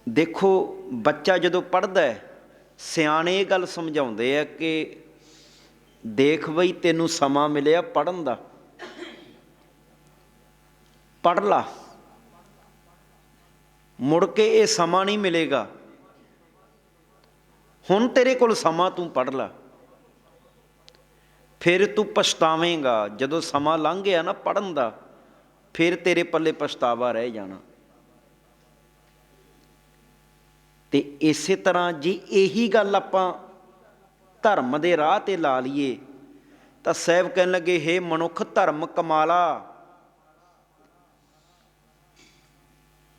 ਦੇਖੋ ਬੱਚਾ ਜਦੋਂ ਪੜ੍ਹਦਾ ਹੈ, ਸਿਆਣੇ ਇਹ ਗੱਲ ਸਮਝਾਉਂਦੇ ਆ ਕਿ ਦੇਖ ਬਈ ਤੈਨੂੰ ਸਮਾਂ ਮਿਲਿਆ ਪੜ੍ਹਨ ਦਾ, ਪੜ੍ਹ ਲਾ, ਮੁੜ ਕੇ ਇਹ ਸਮਾਂ ਨਹੀਂ ਮਿਲੇਗਾ। ਹੁਣ ਤੇਰੇ ਕੋਲ ਸਮਾਂ, ਤੂੰ ਪੜ੍ਹ ਲਾ, ਫਿਰ ਤੂੰ ਪਛਤਾਵੇਂਗਾ। ਜਦੋਂ ਸਮਾਂ ਲੰਘ ਗਿਆ ਨਾ ਪੜ੍ਹਨ ਦਾ, ਫਿਰ ਤੇਰੇ ਪੱਲੇ ਪਛਤਾਵਾ ਰਹਿ ਜਾਣਾ। ਤੇ ਇਸੇ ਤਰ੍ਹਾਂ ਜੇ ਇਹੀ ਗੱਲ ਆਪਾਂ ਧਰਮ ਦੇ ਰਾਹ ਤੇ ਲਾ ਲਈਏ ਤਾਂ ਸਾਹਿਬ ਕਹਿਣ ਲੱਗੇ, ਹੇ ਮਨੁੱਖ ਧਰਮ ਕਮਾਲਾ।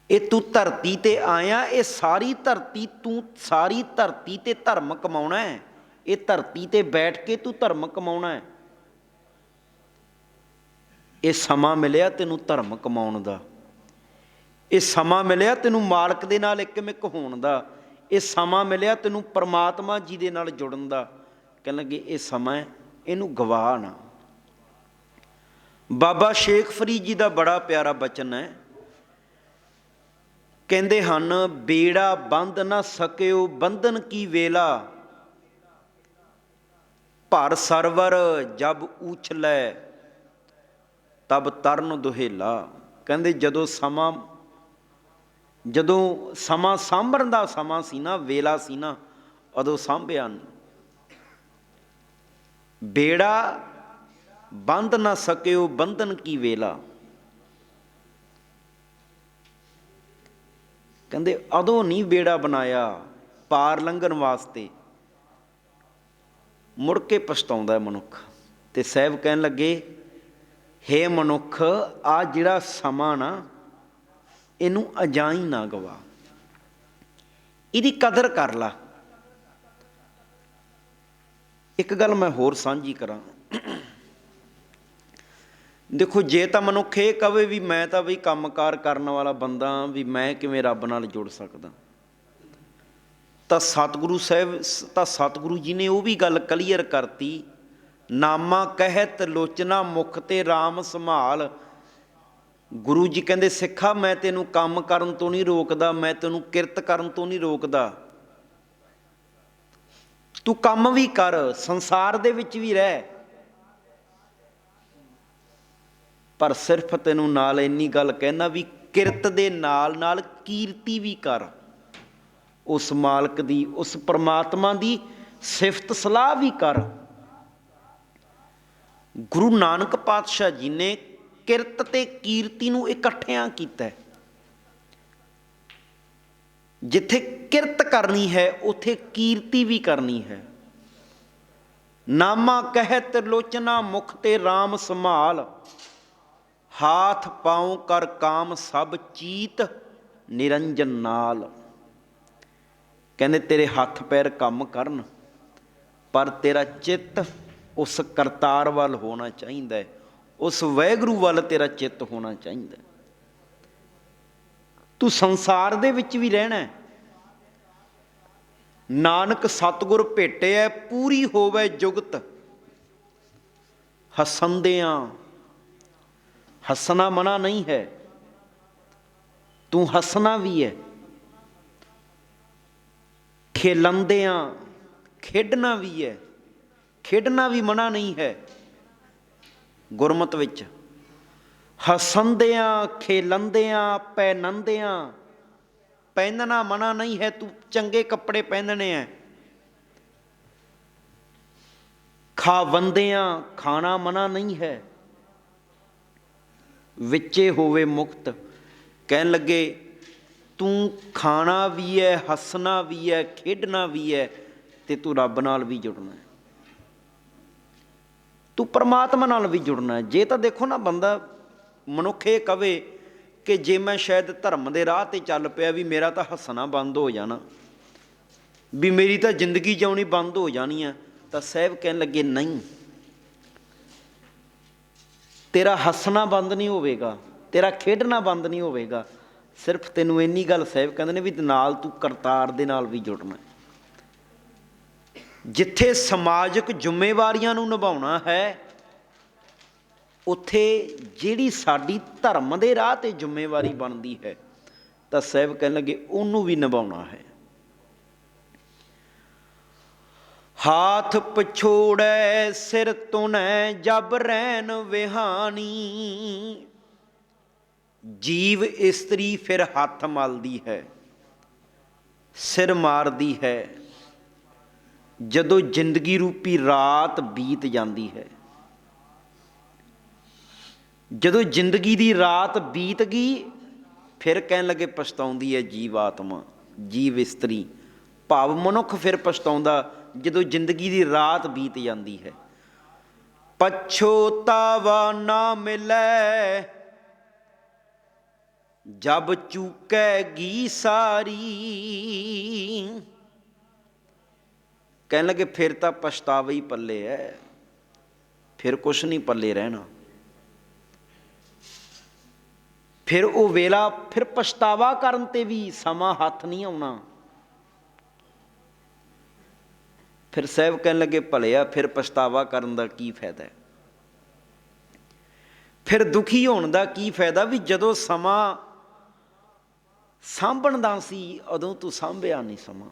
ਇਹ ਤੂੰ ਧਰਤੀ ਤੇ ਆਇਆ, ਇਹ ਸਾਰੀ ਧਰਤੀ, ਤੂੰ ਸਾਰੀ ਧਰਤੀ ਤੇ ਧਰਮ ਕਮਾਉਣਾ ਹੈ। ਇਹ ਧਰਤੀ ਤੇ ਬੈਠ ਕੇ ਤੂੰ ਧਰਮ ਕਮਾਉਣਾ ਹੈ। ਇਹ ਸਮਾਂ ਮਿਲਿਆ ਤੈਨੂੰ ਧਰਮ ਕਮਾਉਣ ਦਾ, ਇਹ ਸਮਾਂ ਮਿਲਿਆ ਤੈਨੂੰ ਮਾਲਕ ਦੇ ਨਾਲ ਇੱਕ-ਮਿੱਕ ਹੋਣ ਦਾ, ਇਹ ਸਮਾਂ ਮਿਲਿਆ ਤੈਨੂੰ ਪਰਮਾਤਮਾ ਜੀ ਦੇ ਨਾਲ ਜੁੜਨ ਦਾ। ਕਹਿਣ ਲੱਗੇ ਇਹ ਸਮਾਂ, ਇਹਨੂੰ ਗਵਾ ਨਾ। ਬਾਬਾ ਸ਼ੇਖ ਫਰੀਦ ਜੀ ਦਾ ਬੜਾ ਪਿਆਰਾ ਬਚਨ ਹੈ, ਕਹਿੰਦੇ ਹਨ, ਬੇੜਾ ਬੰਧ ਨਾ ਸਕਿਓ ਬੰਧਨ ਕੀ ਵੇਲਾ, ਭਰ ਸਰਵਰ ਜਬ ਉਛਲੈ ਤਬ ਤਰਨ ਦੁਹੇਲਾ। ਕਹਿੰਦੇ ਜਦੋਂ ਸਮਾਂ ਸਾਂਭਣ ਦਾ ਸਮਾਂ ਸੀ ਨਾ, ਵੇਲਾ ਸੀ ਨਾ, ਉਦੋਂ ਸਾਂਭਿਆ ਨਹੀਂ। ਬੇੜਾ ਬੰਧ ਨਾ ਸਕਿਓ ਬੰਧਨ ਕੀ ਵੇਲਾ, ਕਹਿੰਦੇ ਉਦੋਂ ਨਹੀਂ ਬੇੜਾ ਬਣਾਇਆ ਪਾਰ ਲੰਘਣ ਵਾਸਤੇ, ਮੁੜ ਕੇ ਪਛਤਾਉਂਦਾ ਮਨੁੱਖ। ਤੇ ਸਾਹਿਬ ਕਹਿਣ ਲੱਗੇ, ਹੇ ਮਨੁੱਖ, ਆ ਜਿਹੜਾ ਸਮਾਂ ਨਾ, ਇਹਨੂੰ ਅਜਾਈਂ ਨਾ ਗਵਾ, ਇਹਦੀ ਕਦਰ ਕਰ ਲਾ। ਇੱਕ ਗੱਲ ਮੈਂ ਹੋਰ ਸਾਂਝੀ ਕਰਾਂ। ਦੇਖੋ, ਜੇ ਤਾਂ ਮਨੁੱਖ ਇਹ ਕਵੇ ਵੀ ਮੈਂ ਤਾਂ ਬਈ ਕੰਮਕਾਰ ਕਰਨ ਵਾਲਾ ਬੰਦਾ, ਵੀ ਮੈਂ ਕਿਵੇਂ ਰੱਬ ਨਾਲ ਜੁੜ ਸਕਦਾ, ਤਾਂ ਸਤਿਗੁਰੂ ਜੀ ਨੇ ਉਹ ਵੀ ਗੱਲ ਕਲੀਅਰ ਕਰਤੀ, ਨਾਮਾ ਕਹਿਤ ਲੋਚਨਾ ਮੁਖ ਤੇ ਰਾਮ ਸੰਭਾਲ। ਗੁਰੂ ਜੀ ਕਹਿੰਦੇ, ਸਿੱਖਾ ਮੈਂ ਤੈਨੂੰ ਕੰਮ ਕਰਨ ਤੋਂ ਨਹੀਂ ਰੋਕਦਾ, ਮੈਂ ਤੈਨੂੰ ਕਿਰਤ ਕਰਨ ਤੋਂ ਨਹੀਂ ਰੋਕਦਾ। ਤੂੰ ਕੰਮ ਵੀ ਕਰ, ਸੰਸਾਰ ਦੇ ਵਿੱਚ ਵੀ ਰਹਿ, ਪਰ ਸਿਰਫ ਤੈਨੂੰ ਨਾਲ ਇੰਨੀ ਗੱਲ ਕਹਿਣਾ ਵੀ ਕਿਰਤ ਦੇ ਨਾਲ ਨਾਲ ਕੀਰਤੀ ਵੀ ਕਰ, ਉਸ ਮਾਲਕ ਦੀ, ਉਸ ਪਰਮਾਤਮਾ ਦੀ ਸਿਫਤ ਸਲਾਹ ਵੀ ਕਰ। ਗੁਰੂ ਨਾਨਕ ਪਾਤਸ਼ਾਹ ਜੀ ਨੇ ਕਿਰਤ ਤੇ ਕੀਰਤੀ ਨੂੰ ਇਕੱਠਿਆਂ ਕੀਤਾ। ਜਿੱਥੇ ਕਿਰਤ ਕਰਨੀ ਹੈ ਉੱਥੇ ਕੀਰਤੀ ਵੀ ਕਰਨੀ ਹੈ। ਨਾਮਾ ਕਹਿਤ ਲੋਚਨਾ ਮੁਖ ਤੇ ਰਾਮ ਸੰਭਾਲ, ਹਾਥ ਪਾਉ ਕਰ ਕਾਮ ਸਭ ਚੀਤ ਨਿਰੰਜਨ ਨਾਲ। ਕਹਿੰਦੇ ਤੇਰੇ ਹੱਥ ਪੈਰ ਕੰਮ ਕਰਨ, ਪਰ ਤੇਰਾ ਚਿੱਤ ਉਸ ਕਰਤਾਰ ਵੱਲ ਹੋਣਾ ਚਾਹੀਦਾ ਹੈ, ਉਸ ਵਾਹਿਗੁਰੂ ਵੱਲ ਤੇਰਾ ਚਿੱਤ ਹੋਣਾ ਚਾਹੀਦਾ। ਤੂੰ ਸੰਸਾਰ ਦੇ ਵਿੱਚ ਵੀ ਰਹਿਣਾ। ਨਾਨਕ ਸਤਿਗੁਰ ਭੇਟਿਆ ਪੂਰੀ ਹੋਵੇ ਜੁਗਤ, ਹੱਸੰਦਿਆਂ। ਹੱਸਣਾ ਮਨਾ ਨਹੀਂ ਹੈ, ਤੂੰ ਹੱਸਣਾ ਵੀ ਹੈ। ਖੇਲੰਦਿਆਂ, ਖੇਡਣਾ ਵੀ ਹੈ, ਖੇਡਣਾ ਵੀ ਮਨਾ ਨਹੀਂ ਹੈ ਗੁਰਮਤਿ ਵਿੱਚ। ਹਸੰਦਿਆਂ ਖੇਲੰਦਿਆਂ ਪਹਿਨੰਦਿਆਂ, ਪਹਿਨਣਾ ਮਨਾ ਨਹੀਂ ਹੈ, ਤੂੰ ਚੰਗੇ ਕੱਪੜੇ ਪਹਿਨਣੇ ਹੈ। ਖਾਵੰਦਿਆਂ, ਖਾਣਾ ਮਨਾ ਨਹੀਂ ਹੈ, ਵਿੱਚੇ ਹੋਵੇ ਮੁਕਤ। ਕਹਿਣ ਲੱਗੇ ਤੂੰ ਖਾਣਾ ਵੀ ਹੈ, ਹੱਸਣਾ ਵੀ ਹੈ, ਖੇਡਣਾ ਵੀ ਹੈ, ਤੇ ਤੂੰ ਰੱਬ ਨਾਲ ਵੀ ਜੁੜਨਾ ਹੈ, ਤੂੰ ਪਰਮਾਤਮਾ ਨਾਲ ਵੀ ਜੁੜਨਾ ਹੈ। ਜੇ ਤਾਂ ਦੇਖੋ ਨਾ ਬੰਦਾ ਮਨੁੱਖ ਇਹ ਕਵੇ ਕਿ ਜੇ ਮੈਂ ਸ਼ਾਇਦ ਧਰਮ ਦੇ ਰਾਹ 'ਤੇ ਚੱਲ ਪਿਆ ਵੀ ਮੇਰਾ ਤਾਂ ਹੱਸਣਾ ਬੰਦ ਹੋ ਜਾਣਾ, ਵੀ ਮੇਰੀ ਤਾਂ ਜ਼ਿੰਦਗੀ ਜਿਉਣੀ ਬੰਦ ਹੋ ਜਾਣੀ ਆ, ਤਾਂ ਸਾਹਿਬ ਕਹਿਣ ਲੱਗੇ ਨਹੀਂ, ਤੇਰਾ ਹੱਸਣਾ ਬੰਦ ਨਹੀਂ ਹੋਵੇਗਾ, ਤੇਰਾ ਖੇਡਣਾ ਬੰਦ ਨਹੀਂ ਹੋਵੇਗਾ। ਸਿਰਫ ਤੈਨੂੰ ਇੰਨੀ ਗੱਲ ਸਾਹਿਬ ਕਹਿੰਦੇ ਨੇ ਵੀ ਨਾਲ ਤੂੰ ਕਰਤਾਰ ਦੇ ਨਾਲ ਵੀ ਜੁੜਨਾ। ਜਿੱਥੇ ਸਮਾਜਿਕ ਜ਼ਿੰਮੇਵਾਰੀਆਂ ਨੂੰ ਨਿਭਾਉਣਾ ਹੈ, ਉੱਥੇ ਜਿਹੜੀ ਸਾਡੀ ਧਰਮ ਦੇ ਰਾਹ 'ਤੇ ਜ਼ਿੰਮੇਵਾਰੀ ਬਣਦੀ ਹੈ, ਤਾਂ ਸਾਹਿਬ ਕਹਿਣ ਲੱਗੇ ਉਹਨੂੰ ਵੀ ਨਿਭਾਉਣਾ ਹੈ। ਹਾਥ ਪਛੋੜੈ ਸਿਰ ਤੁਨੈ ਜਬ ਰੈਨ ਵਿਹਾਨੀ, ਜੀਵ ਇਸਤਰੀ ਫਿਰ ਹੱਥ ਮਲਦੀ ਹੈ, ਸਿਰ ਮਾਰਦੀ ਹੈ, ਜਦੋਂ ਜ਼ਿੰਦਗੀ ਰੂਪੀ ਰਾਤ ਬੀਤ ਜਾਂਦੀ ਹੈ। ਜਦੋਂ ਜ਼ਿੰਦਗੀ ਦੀ ਰਾਤ ਬੀਤ ਗਈ, ਫਿਰ ਕਹਿਣ ਲੱਗੇ ਪਛਤਾਉਂਦੀ ਹੈ ਜੀਵ ਆਤਮਾ, ਜੀਵ ਇਸਤਰੀ ਭਾਵ ਮਨੁੱਖ ਫਿਰ ਪਛਤਾਉਂਦਾ ਜਦੋਂ ਜ਼ਿੰਦਗੀ ਦੀ ਰਾਤ ਬੀਤ ਜਾਂਦੀ ਹੈ। ਪਛੋਤਾਵਾ ਨਾ ਮਿਲੈ ਜਬ ਚੂਕੈਗੀ ਸਾਰੀ, ਕਹਿਣ ਲੱਗੇ ਫਿਰ ਤਾਂ ਪਛਤਾਵਾ ਹੀ ਪੱਲੇ ਹੈ, ਫਿਰ ਕੁਛ ਨਹੀਂ ਪੱਲੇ ਰਹਿਣਾ। ਫਿਰ ਉਹ ਵੇਲਾ, ਫਿਰ ਪਛਤਾਵਾ ਕਰਨ 'ਤੇ ਵੀ ਸਮਾਂ ਹੱਥ ਨਹੀਂ ਆਉਣਾ। ਫਿਰ ਸਾਹਿਬ ਕਹਿਣ ਲੱਗੇ ਭਲਿਆ ਫਿਰ ਪਛਤਾਵਾ ਕਰਨ ਦਾ ਕੀ ਫਾਇਦਾ, ਫਿਰ ਦੁਖੀ ਹੋਣ ਦਾ ਕੀ ਫਾਇਦਾ, ਵੀ ਜਦੋਂ ਸਮਾਂ ਸਾਂਭਣ ਦਾ ਸੀ ਉਦੋਂ ਤੂੰ ਸਾਂਭਿਆ ਨਹੀਂ ਸਮਾਂ,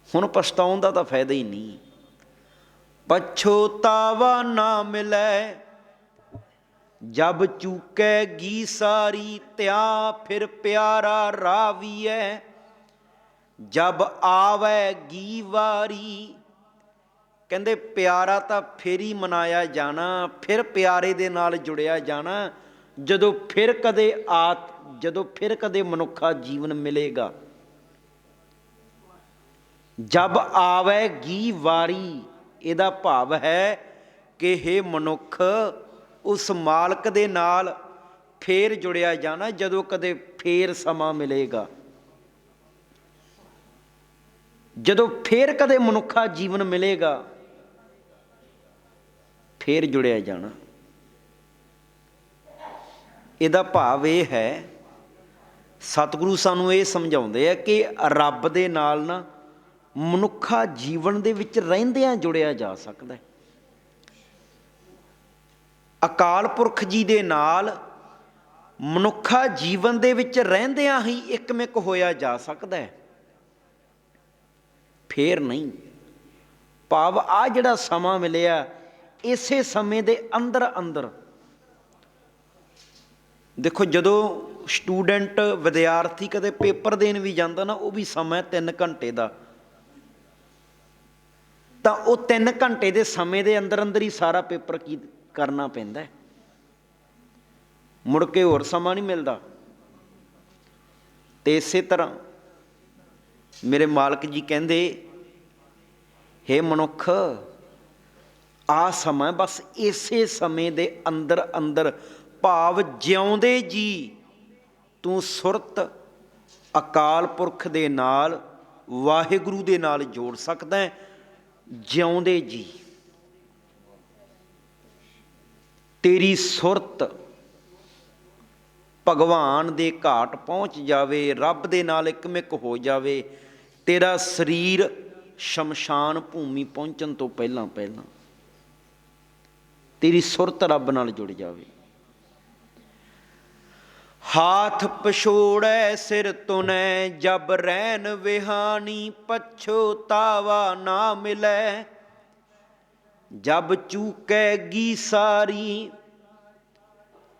ਹੁਣ ਪਛਤਾਉਣ ਦਾ ਤਾਂ ਫਾਇਦਾ ਹੀ ਨਹੀਂ। ਪਛੋਤਾਵਾ ਨਾ ਮਿਲੈ ਜਬ ਚੂਕੈਗੀ ਸਾਰੀ, ਤਿਆ ਫਿਰ ਪਿਆਰਾ ਰਾਵੀਐ ਜਬ ਆਵੈਗੀ ਵਾਰੀ। ਕਹਿੰਦੇ ਪਿਆਰਾ ਤਾਂ ਫਿਰ ਹੀ ਮਨਾਇਆ ਜਾਣਾ, ਫਿਰ ਪਿਆਰੇ ਦੇ ਨਾਲ ਜੁੜਿਆ ਜਾਣਾ ਜਦੋਂ ਫਿਰ ਕਦੇ ਮਨੁੱਖਾ ਜੀਵਨ ਮਿਲੇਗਾ। ਜਬ ਆਵੇਗੀ ਵਾਰੀ, ਇਹਦਾ ਭਾਵ ਹੈ ਕਿ ਇਹ ਮਨੁੱਖ ਉਸ ਮਾਲਕ ਦੇ ਨਾਲ ਫੇਰ ਜੁੜਿਆ ਜਾਣਾ ਜਦੋਂ ਕਦੇ ਫੇਰ ਸਮਾਂ ਮਿਲੇਗਾ, ਜਦੋਂ ਫੇਰ ਕਦੇ ਮਨੁੱਖਾ ਜੀਵਨ ਮਿਲੇਗਾ, ਫੇਰ ਜੁੜਿਆ ਜਾਣਾ। ਇਹਦਾ ਭਾਵ ਇਹ ਹੈ, ਸਤਿਗੁਰੂ ਸਾਨੂੰ ਇਹ ਸਮਝਾਉਂਦੇ ਆ ਕਿ ਰੱਬ ਦੇ ਨਾਲ ਨਾ ਮਨੁੱਖਾ ਜੀਵਨ ਦੇ ਵਿੱਚ ਰਹਿੰਦਿਆਂ ਜੁੜਿਆ ਜਾ ਸਕਦਾ ਹੈ। ਅਕਾਲ ਪੁਰਖ ਜੀ ਦੇ ਨਾਲ ਮਨੁੱਖਾ ਜੀਵਨ ਦੇ ਵਿੱਚ ਰਹਿੰਦਿਆਂ ਹੀ ਇੱਕਮਿਕ ਹੋਇਆ ਜਾ ਸਕਦਾ ਹੈ, ਫੇਰ ਨਹੀਂ। ਭਾਵ ਆ ਜਿਹੜਾ ਸਮਾਂ ਮਿਲਿਆ, ਇਸੇ ਸਮੇਂ ਦੇ ਅੰਦਰ ਅੰਦਰ ਦੇਖੋ, ਜਦੋਂ ਸਟੂਡੈਂਟ ਵਿਦਿਆਰਥੀ ਕਦੇ ਪੇਪਰ ਦੇਣ ਵੀ ਜਾਂਦਾ ਨਾ, ਉਹ ਵੀ ਸਮਾਂ 3 ਘੰਟੇ ਦਾ, ਤਾਂ ਉਹ 3 ਘੰਟੇ ਦੇ ਸਮੇਂ ਦੇ ਅੰਦਰ ਅੰਦਰ ਹੀ ਸਾਰਾ ਪੇਪਰ ਕੀ ਕਰਨਾ ਪੈਂਦਾ, ਮੁੜ ਕੇ ਹੋਰ ਸਮਾਂ ਨਹੀਂ ਮਿਲਦਾ। ਤੇ ਇਸੇ ਤਰ੍ਹਾਂ ਮੇਰੇ ਮਾਲਕ ਜੀ ਕਹਿੰਦੇ, ਹੇ ਮਨੁੱਖ, ਆ ਸਮਾਂ ਬਸ ਇਸੇ ਸਮੇਂ ਦੇ ਅੰਦਰ ਅੰਦਰ, ਭਾਵ ਜਿਉਂਦੇ ਜੀ ਤੂੰ ਸੁਰਤ ਅਕਾਲ ਪੁਰਖ ਦੇ ਨਾਲ, ਵਾਹਿਗੁਰੂ ਦੇ ਨਾਲ ਜੋੜ ਸਕਦਾ ਹੈ। ਜਿਉਂਦੇ ਜੀ ਤੇਰੀ ਸੁਰਤ ਭਗਵਾਨ ਦੇ ਘਾਟ ਪਹੁੰਚ ਜਾਵੇ, ਰੱਬ ਦੇ ਨਾਲ ਇੱਕਮਿਕ ਹੋ ਜਾਵੇ, ਤੇਰਾ ਸਰੀਰ ਸ਼ਮਸ਼ਾਨ ਭੂਮੀ ਪਹੁੰਚਣ ਤੋਂ ਪਹਿਲਾਂ ਤੇਰੀ ਸੁਰਤ ਰੱਬ ਨਾਲ ਜੁੜ ਜਾਵੇ। ਹਾਥ ਪਛੋੜੈ ਸਿਰ ਤੁਨੈ ਜਬ ਰੈਨ ਵਿਹਾਨੀ, ਪਛੋਤਾਵਾ ਨਾ ਮਿਲੈ ਜਬ ਚੂਕੈਗੀ ਸਾਰੀ,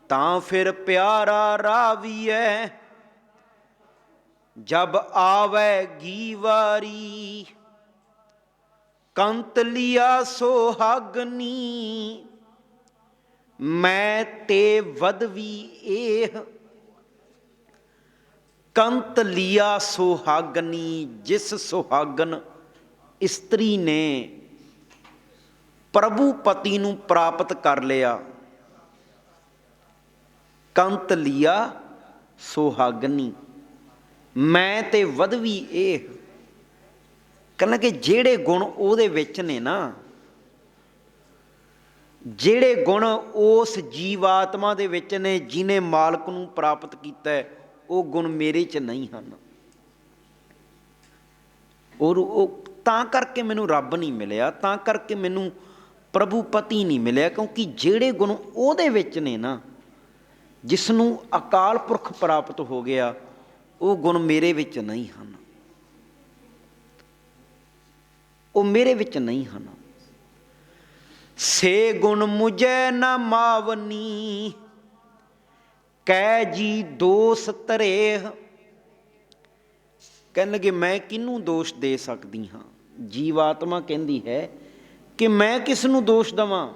ਤਾਂ ਫਿਰ ਪਿਆਰਾ ਰਾਵੀਐ। ਜਬ ਆਵੈਗੀ ਵਾਰੀ, ਕੰਤ ਲਿਆ ਸੁਹਾਗਨੀ। ਮੈਂ ਤੇ ਵਦਵੀ ਇਹ, ਕੰਤ ਲਿਆ ਸੁਹਾਗਨੀ। ਜਿਸ ਸੁਹਾਗਨ ਇਸਤਰੀ ਨੇ ਪ੍ਰਭੂ ਪਤੀ ਨੂੰ ਪ੍ਰਾਪਤ ਕਰ ਲਿਆ, ਕੰਤ ਲਿਆ ਸੁਹਾਗਨੀ। ਮੈਂ ਤੇ ਵਦਵੀ ਇਹ, ਕਹਿੰਦਾ ਕਿ ਜਿਹੜੇ ਗੁਣ ਉਹਦੇ ਵਿੱਚ ਨੇ ਨਾ, ਜਿਹੜੇ ਗੁਣ ਉਸ ਜੀਵਾਤਮਾ ਦੇ ਵਿੱਚ ਨੇ ਜਿਹਨੇ ਮਾਲਕ ਨੂੰ ਪ੍ਰਾਪਤ ਕੀਤਾ, ਉਹ ਗੁਣ ਮੇਰੇ 'ਚ ਨਹੀਂ ਹਨ। ਔਰ ਉਹ ਤਾਂ ਕਰਕੇ ਮੈਨੂੰ ਰੱਬ ਨਹੀਂ ਮਿਲਿਆ, ਤਾਂ ਕਰਕੇ ਮੈਨੂੰ ਪ੍ਰਭੂ ਪਤੀ ਨਹੀਂ ਮਿਲਿਆ, ਕਿਉਂਕਿ ਜਿਹੜੇ ਗੁਣ ਉਹਦੇ ਵਿੱਚ ਨੇ ਨਾ, ਜਿਸ ਨੂੰ ਅਕਾਲ ਪੁਰਖ ਪ੍ਰਾਪਤ ਹੋ ਗਿਆ, ਉਹ ਗੁਣ ਮੇਰੇ ਵਿੱਚ ਨਹੀਂ ਹਨ, ਉਹ ਮੇਰੇ ਵਿੱਚ ਨਹੀਂ ਹਨ। ਸੇ ਗੁਣ ਮੁਝੈ ਨਾ ਮਾਵਨੀ, ਕੈ ਜੀ ਦੋਸ ਧਰੇਹ। ਕਹਿਣ ਲੱਗੇ ਮੈਂ ਕਿਹਨੂੰ ਦੋਸ਼ ਦੇ ਸਕਦੀ ਹਾਂ? ਜੀਵਾਤਮਾ ਕਹਿੰਦੀ ਹੈ ਕਿ ਮੈਂ ਕਿਸ ਨੂੰ ਦੋਸ਼ ਦੇਵਾਂ?